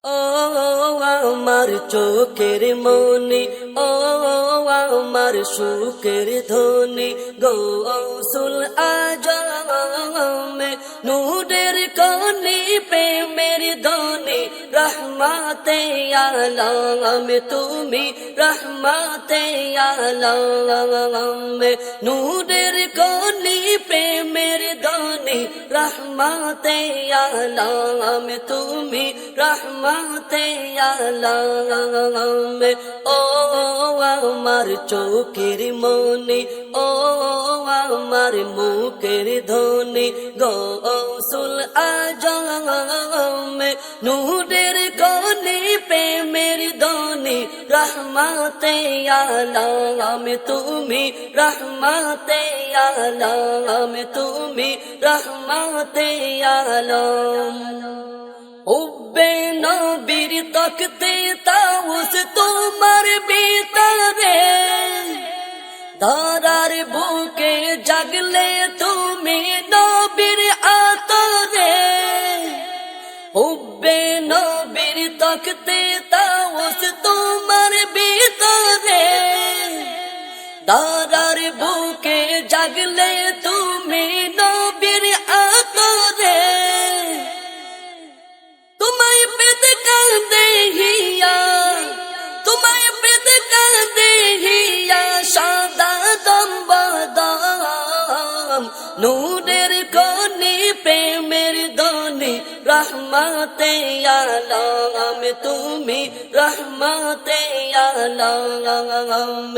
ও আমার চোখের মনি, ও আমার সুখের ধ্বনি, গৌসুল আজম নূরের কনি, প্রেমের ধ্বনি, রহমাতে আলম তুমি, রহমাতে আলম নূরের কনি, প্রেমের ধ্বনি, রহমাতে আলম তুমি, রহমাতে আলম। ও আমার চোখের মনি, ও আমার মুখের ধ্বনি, গৌসুল আজম নূরের কনি, প্রেমের ধ্বনি, রহমাতে আলম তুমি, রহমাতে আলম তুমি, রহমাতে আলম। উব্বে নবীর তকতে তাউস তোমার ভিতরে, ধরার বুকে জাগলে তুমি নবীর আতরে। উব্বে নবীর তকতে তাউস তোমার ভিতরে, ধরার বুকে জাগলে তুমি নবীর আতরে। তোমায় পেতে কাঁদে হিয়া, তোমায় পেতে কাঁদে হিয়া, সাদা দম্বদম নূরের কনি, প্রেমের ধ্বনি, রহমাতে আলম তুমি, রহমাতে আলম।